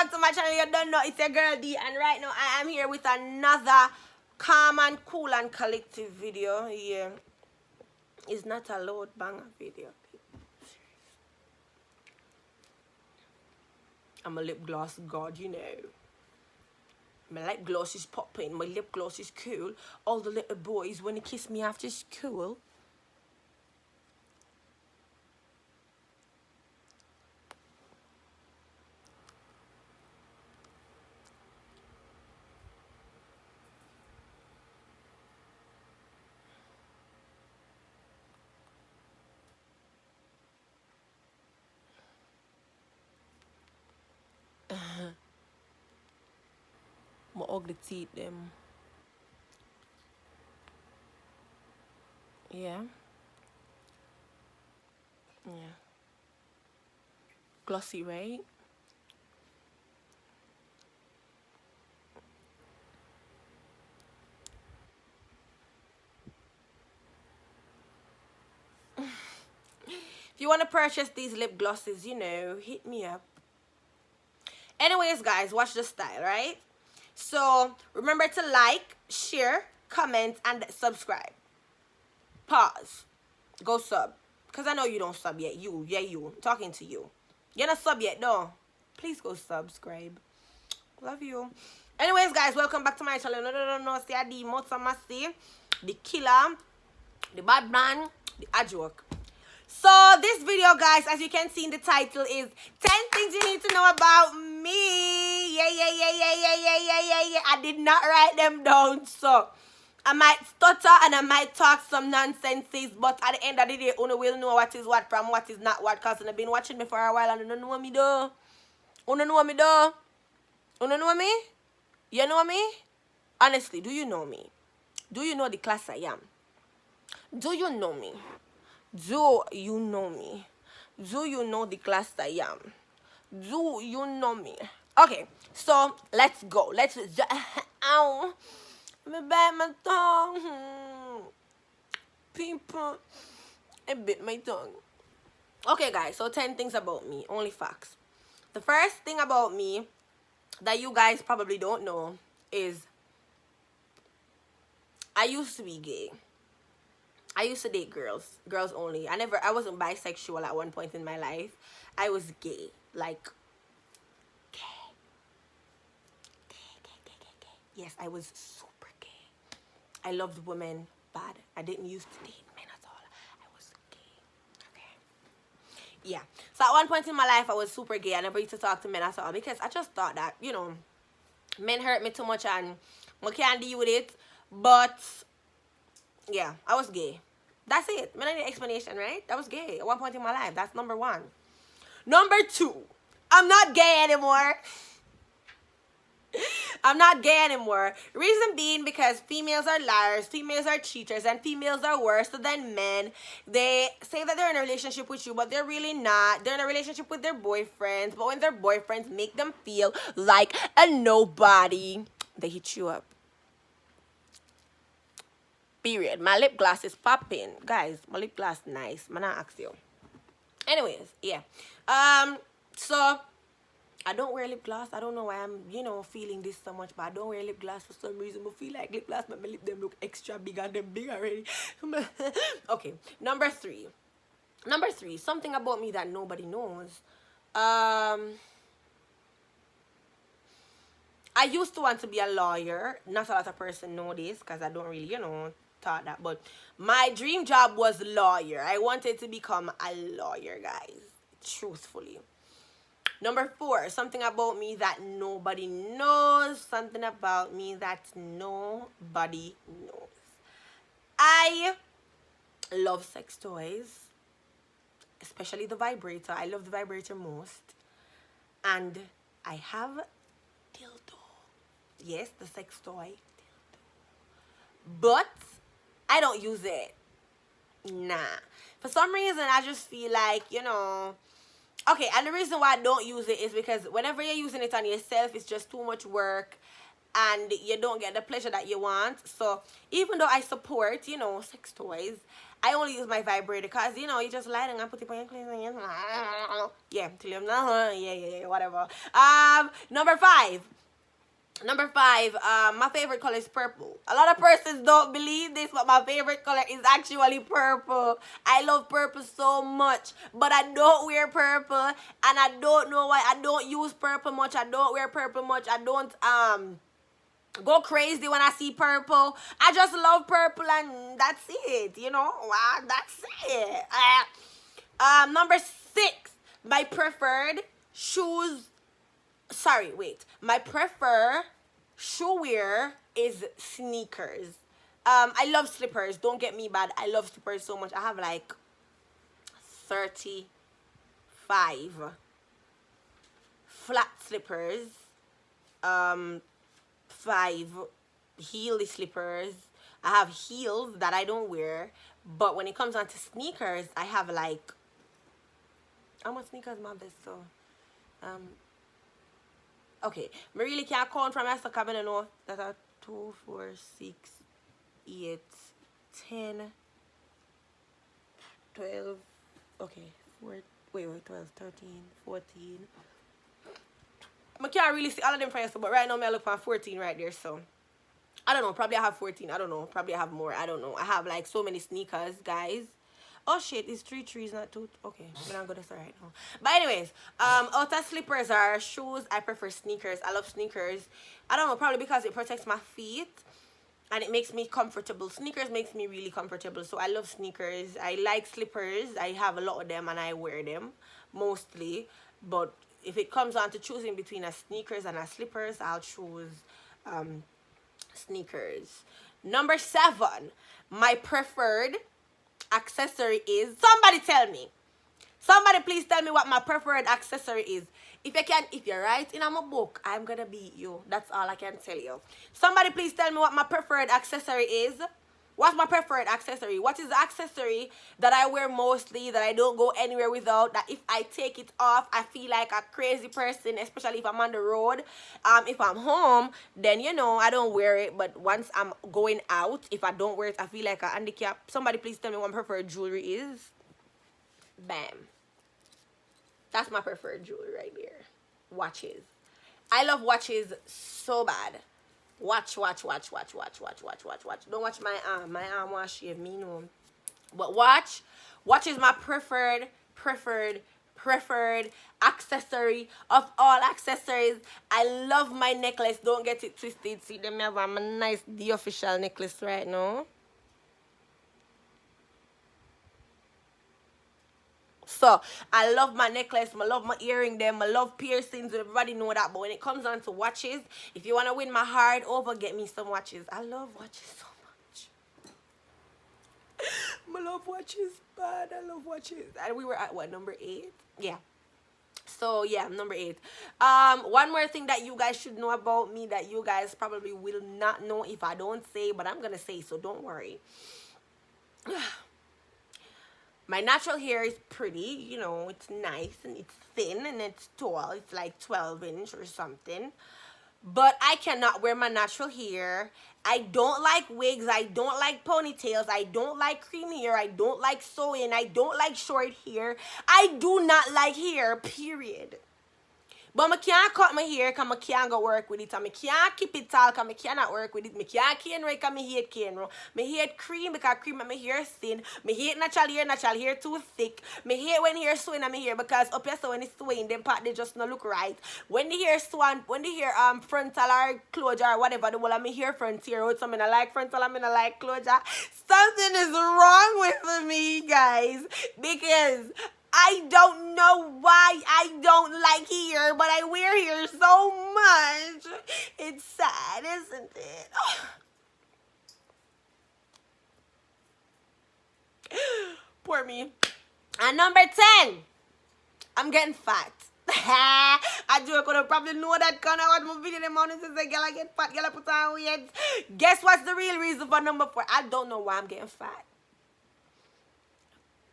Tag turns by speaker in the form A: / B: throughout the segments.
A: back to my channel. You don't know, it's your girl D, and right now I am here with another calm and cool and collective video. Yeah, it's not a load banger video. I'm a lip gloss god, you know. My lip gloss is popping. My lip gloss is cool. All the little boys when they kiss me after school. My ugly teeth, them. Yeah. Yeah. Glossy, right? If you want to purchase these lip glosses, you know, hit me up. Anyways, guys, watch the style, right? So, remember to like, share, comment, and subscribe. Pause. Go sub. Because I know you don't sub yet. You. I'm talking to you. You're not sub yet, no. Please go subscribe. Love you. Anyways, guys, welcome back to my channel. No, see the Motamasi, the killer, the bad man, the ajoke. So this video, guys, as you can see in the title, is 10 things you need to know about me. Yeah. I did not write them down, so I might stutter and I might talk some nonsenses, but at the end of the day, Uno will know what is what from what is not what, because I've been watching me for a while and you don't know me though. Uno know me though. Uno know me? You know me? Honestly, do you know me? Do you know the class I am? Do you know me? Do you know me? Do you know the class I am? Do you know me? Okay, so let's go. Let's ow. Me bite my tongue. People, I bit my tongue. Okay, guys, so 10 things about me. Only facts. The first thing about me that you guys probably don't know is I used to be gay. I used to date girls only. I wasn't bisexual at one point in my life. I was gay. Like, gay. Yes, I was super gay. I loved women bad. I didn't used to date men at all. I was gay. Okay. Yeah. So at one point in my life, I was super gay. I never used to talk to men at all because I just thought that, you know, men hurt me too much and I can't deal with it. But yeah, I was gay. That's it. I need an explanation, right? I was gay at one point in my life. That's number one. Number two, I'm not gay anymore. I'm not gay anymore. Reason being because females are liars, females are cheaters, and females are worse than men. They say that they're in a relationship with you, but they're really not. They're in a relationship with their boyfriends, but when their boyfriends make them feel like a nobody, they hit you up. Period. My lip gloss is popping. Guys, my lip gloss nice. I'm not ask you. Anyways, yeah. So I don't wear lip gloss. I don't know why I'm, you know, feeling this so much, but I don't wear lip gloss for some reason. I feel like lip gloss make my lip them look extra big and them big already. Okay. Number three, something about me that nobody knows. I used to want to be a lawyer. Not a lot of person know this because I don't really, you know, thought that, but my dream job was lawyer. I wanted to become a lawyer, guys, truthfully. Number four, something about me that nobody knows. Something about me that nobody knows. I love sex toys, especially the vibrator. I love the vibrator most. And I have dildo. Yes, the sex toy dildo. But I don't use it. Nah. For some reason, I just feel like, you know. Okay, and the reason why I don't use it is because whenever you're using it on yourself, it's just too much work. and you don't get the pleasure that you want. So even though I support, sex toys, I only use my vibrator because, you just lie down and put it on your clothes and yeah, till you're not, yeah, whatever. Number five. My favorite color is purple. A lot of persons don't believe this, but my favorite color is actually purple. I love purple so much, but I don't wear purple, and I don't know why. I don't use purple much. I don't wear purple much. I don't go crazy when I see purple. I just love purple, and that's it. Wow, that's it. Number six, my preferred shoes. Sorry, wait. My preferred shoe wear is sneakers. I love slippers. Don't get me bad. I love slippers so much. I have like 35 flat slippers. 5 heel slippers. I have heels that I don't wear. But when it comes on to sneakers, I have like, how much sneakers am I this? So, okay, I really can't count from my stock. I don't know that are 2, 4, 6, 8, 10, 12. Okay, 12, 13, 14. I can't really see all of them for you, but right now I look for 14 right there. So I don't know. Probably I have 14. I don't know. Probably I have more. I don't know. I have like so many sneakers, guys. Oh shit, it's 3 trees, not 2. Okay, we're not gonna start right now. But anyways, outer slippers are shoes. I prefer sneakers. I love sneakers. I don't know, probably because it protects my feet and it makes me comfortable. Sneakers makes me really comfortable, so I love sneakers. I like slippers. I have a lot of them and I wear them mostly. But if it comes on to choosing between a sneakers and a slippers, I'll choose sneakers. Number 7, my preferred accessory is, somebody please tell me what my preferred accessory is. If you're writing on my book, I'm gonna beat you. That's all I can tell you. Somebody please tell me what my preferred accessory is. What's my preferred accessory? What is the accessory that I wear mostly, that I don't go anywhere without, that if I take it off, I feel like a crazy person, especially if I'm on the road. If I'm home, then, I don't wear it. But once I'm going out, if I don't wear it, I feel like a handicap. Somebody please tell me what my preferred jewelry is. Bam. That's my preferred jewelry right there. Watches. I love watches so bad. Watch. Don't watch my arm. My arm won't shave me, no. But watch is my preferred accessory of all accessories. I love my necklace. Don't get it twisted. See them have a nice The Official necklace right now. So I love my necklace, I love my earring them, I love piercings, everybody know that. But when it comes on to watches, if you want to win my heart over, get me some watches. I love watches so much. I love watches, bad. I love watches. And we were at what, number 8? Yeah. So yeah, number 8. One more thing that you guys should know about me that you guys probably will not know if I don't say, but I'm gonna say, so don't worry. My natural hair is pretty, it's nice and it's thin and it's tall. It's like 12-inch or something. But I cannot wear my natural hair. I don't like wigs. I don't like ponytails. I don't like cream hair. I don't like sewing. I don't like short hair. I do not like hair, period. But I can't cut my hair because I can't go work with it. And I can't keep it tall because I cannot work with it. I can't cane right because I hate cane. I hate cream because cream make my hair thin. I hate natural hair too thick. I hate when hair swing on my hair because up here so when it's swaying, them part they just not look right. When the hair frontal or closure or whatever, the whole of my hair frontier out, so I like frontal and I like closure. Something is wrong with me, guys, because I don't know why I don't like hair, but I wear hair so much. It's sad, isn't it? Poor me. And number 10, I'm getting fat. I do could probably know that kind of what my video in the morning says a girl I get fat, girl I put on weight. Guess what's the real reason for number 4? I don't know why I'm getting fat.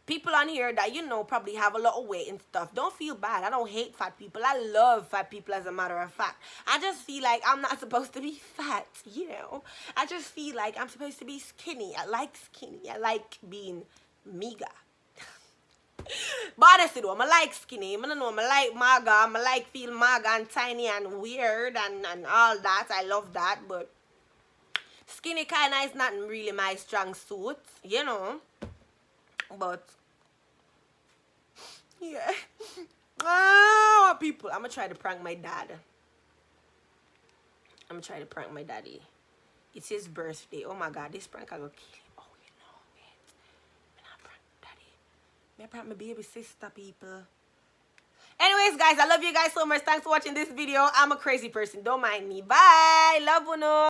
A: people on here that, you know, probably have a lot of weight and stuff, don't feel bad. I don't hate fat people. I love fat people, as a matter of fact. I just feel like I'm not supposed to be fat, you know. I just feel like I'm supposed to be skinny. I like skinny. I like being meager. But honestly though, I like skinny. I don't know, I like maga. I like feel maga and tiny and weird and all that. I love that. But skinny kind of is not really my strong suit, you know. But yeah. Oh, people. I'm going to try to prank my dad. I'm going to try to prank my daddy. It's his birthday. Oh my God, this prank I go kill him. Oh, you know, wait. I'm not prank daddy. I prank my baby sister, people. Anyways, guys, I love you guys so much. Thanks for watching this video. I'm a crazy person. Don't mind me. Bye. Love you.